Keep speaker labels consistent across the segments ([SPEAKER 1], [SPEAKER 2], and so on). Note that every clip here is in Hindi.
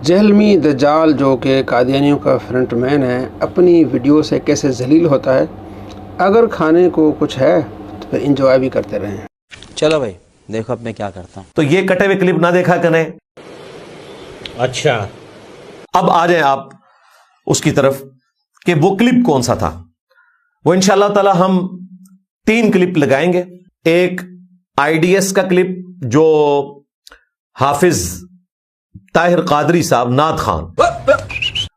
[SPEAKER 1] जहलमी दज्जाल जो कि कादियानियों का फ्रंटमैन है, अपनी वीडियो से कैसे जलील होता है। अगर खाने को कुछ है तो फिर इंजॉय भी करते रहें।
[SPEAKER 2] चलो भाई देखो अब मैं क्या करता हूँ।
[SPEAKER 3] तो ये कटे हुए क्लिप ना देखा करें।
[SPEAKER 4] अच्छा,
[SPEAKER 3] अब आ जाए आप उसकी तरफ कि वो क्लिप कौन सा था। वो इंशाअल्लाह ताला हम 3 क्लिप लगाएंगे। एक आईडीएस का क्लिप जो हाफिज ताहिर कादरी साहब नाथ खान,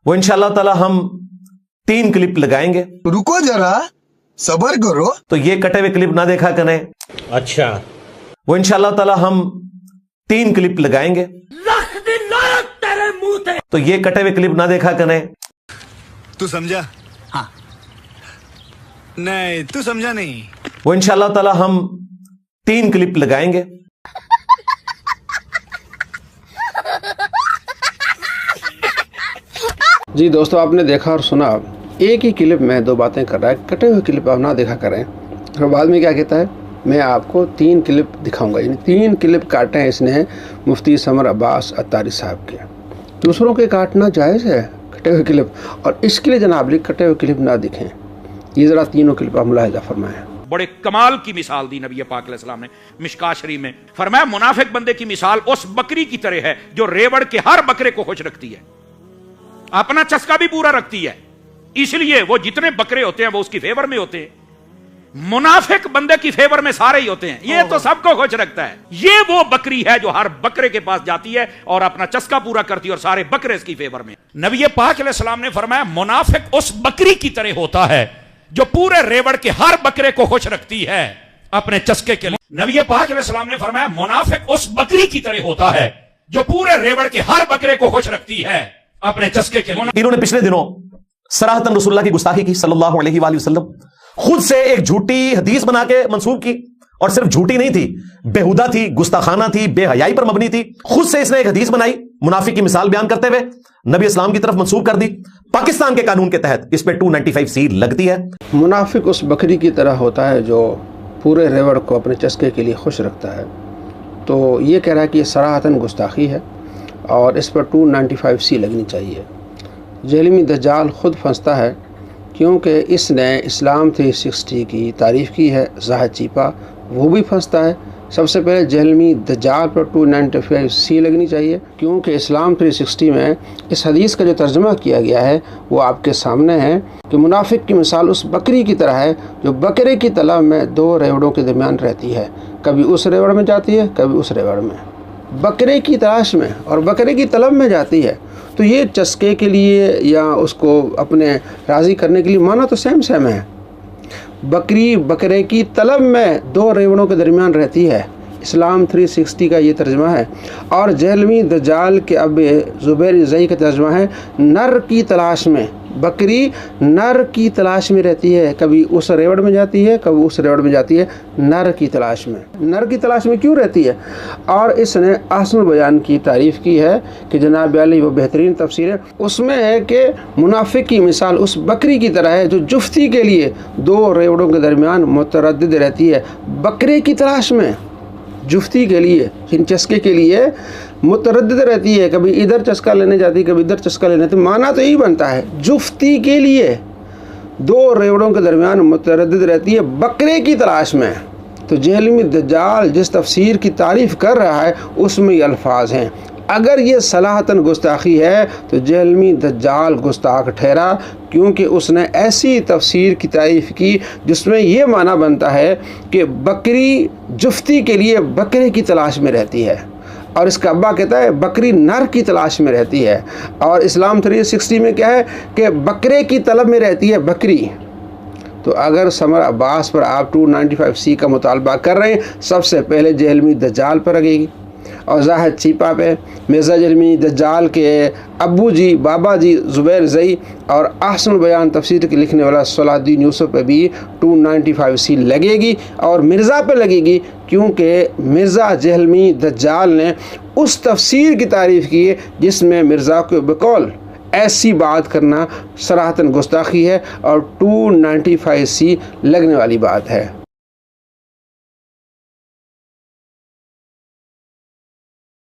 [SPEAKER 3] वो इंशाअल्लाह ताला हम 3 क्लिप लगाएंगे।
[SPEAKER 5] रुको जरा सब्र करो।
[SPEAKER 3] तो ये कटे हुए क्लिप ना देखा करें।
[SPEAKER 4] अच्छा,
[SPEAKER 3] वो इंशाअल्लाह ताला हम 3 क्लिप लगाएंगे। तो ये कटे हुए क्लिप ना देखा करें।
[SPEAKER 5] तू समझा? हाँ। नहीं तू समझा नहीं।
[SPEAKER 3] वो इंशाअल्लाह ताला हम 3 क्लिप लगाएंगे।
[SPEAKER 1] जी दोस्तों, आपने देखा और सुना, एक ही क्लिप में 2 बातें कर रहा है। कटे हुए क्लिप आप ना देखा करें। और बाद में क्या कहता है, मैं आपको 3 क्लिप दिखाऊंगा। यानी 3 क्लिप काटे हैं इसने मुफ्ती समर अब्बास अत्तारी साहब के। दूसरों के काटना जायज़ है कटे हुए क्लिप, और इसके लिए जनाब ली कटे हुए क्लिप ना दिखें। ये ज़रा तीनों क्लिप आप मुलाहिजा फरमाएं।
[SPEAKER 6] बड़े कमाल की मिसाल दी नबी पाक अलैहिस्सलाम ने मिशका शरीफ में। फरमाया मुनाफिक बंदे की मिसाल उस बकरी की तरह है जो रेवड़ के हर बकरे को खुश रखती है, अपना चस्का भी पूरा रखती है, इसलिए वो जितने बकरे होते हैं वो उसकी फेवर में होते हैं। मुनाफिक बंदे की फेवर में सारे ही होते हैं। ये तो सबको खुश रखता है। ये वो बकरी है जो हर बकरे के पास जाती है और अपना चस्का पूरा करती है और सारे बकरे इसकी फेवर में। नबी पाक अलैहिस्सलाम ने फरमाया मुनाफिक उस बकरी की तरह होता है जो पूरे रेवड़ के हर बकरे को खुश रखती है अपने चस्के के लिए। नबी पाक अलैहिस्सलाम ने फरमाया मुनाफिक उस बकरी की तरह होता है जो पूरे रेवड़ के हर बकरे को खुश रखती है अपने चस्के के लिए।
[SPEAKER 3] इन्होंने पिछले दिनों सराहतन रसूलुल्लाह की गुस्ताखी की सल्लल्लाहु अलैहि वसल्लम। खुद से एक झूठी हदीस बना के मंसूब की, और सिर्फ झूठी नहीं थी, बेहुदा थी, गुस्ताखाना थी, बेहयाई पर मबनी थी। खुद से इसने एक हदीस बनाई, मुनाफिक की मिसाल बयान करते हुए नबी इस्लाम की तरफ मंसूब कर दी। पाकिस्तान के कानून के तहत इस पे 295C लगती है।
[SPEAKER 1] मुनाफिक उस बकरी की तरह होता है जो पूरे रेवड़ को अपने चस्के के लिए खुश रखता है। तो ये कह रहा है कि ये सराहतन गुस्ताखी है और इस पर 295C लगनी चाहिए। जहलमी दज्जाल खुद फंसता है क्योंकि इसने इस्लाम 360 की तारीफ़ की है। ज़ाहिद चीपा वो भी फंसता है। सबसे पहले जहलमी दज्जाल पर 295C लगनी चाहिए क्योंकि इस्लाम 360 में इस हदीस का जो तर्जुमा किया गया है वो आपके सामने है कि मुनाफिक की मिसाल उस बकरी की तरह है जो बकरे की तलब में 2 रेवड़ों के दरमियान रहती है। कभी उस रेवड़ में जाती है, कभी उस रेवड़ में, बकरे की तलाश में और बकरे की तलब में जाती है। तो ये चस्के के लिए या उसको अपने राज़ी करने के लिए माना तो सेम है। बकरी बकरे की तलब में 2 रेवड़ों के दरमियान रहती है। इस्लाम 360 का ये तर्जुमा है। और जहलमी दज्जाल के अब ज़ुबैर ज़ई का तर्जुमा है नर की तलाश में। बकरी नर की तलाश में रहती है, कभी उस रेवड़ में जाती है, कभी उस रेवड़ में जाती है, नर की तलाश में। नर की तलाश में क्यों रहती है? और इसने अहसन बयान की तारीफ़ की है कि जनाब अली वो बेहतरीन तफसीर है। उसमें है कि मुनाफिक की मिसाल उस बकरी की तरह है जो जुफ्ती के लिए 2 रेवड़ों के दरमियान मुतरद्दिद रहती है। बकरे की तलाश में, जुफ्ती के लिए, इन चस्के के लिए मुतरद्दिद रहती है। कभी इधर चस्का लेने जाती है, कभी इधर चस्का लेने। तो माना तो यही बनता है, जुफ्ती के लिए 2 रेवड़ों के दरमियान मुतरद्दिद रहती है बकरे की तलाश में। तो जहलमी दज्जाल जिस तफसीर की तारीफ़ कर रहा है उसमें ये अल्फाज हैं। अगर ये सलाहतन गुस्ताखी है तो जहलमी दज्जाल गुस्ताख ठहरा क्योंकि उसने ऐसी तफसीर की तारीफ़ की जिसमें ये माना बनता है कि बकरी जुफ्ती के लिए बकरे की तलाश में रहती है और इसका अब्बा कहता है बकरी नर की तलाश में रहती है। और इस्लाम 360 में क्या है कि बकरे की तलब में रहती है बकरी। तो अगर समर अब्बास पर आप 295C का मुतालबा कर रहे हैं, सबसे पहले जहलमी दज्जाल पर लगेगी और ज़ाहिद चीपा पे मिर्ज़ा जहलमी दज्जाल के अब्बू जी, बाबा जी ज़ुबैर ज़ई और अहसन बयान तफसीर के लिखने वाला सलाहुद्दीन यूसुफ पे भी 295C लगेगी और मिर्ज़ा पे लगेगी क्योंकि मिर्ज़ा जहलमी दज्जाल ने उस तफसीर की तारीफ़ की है जिसमें मिर्ज़ा के बकौल ऐसी बात करना सराहतन गुस्ताखी है और 295C लगने वाली बात है।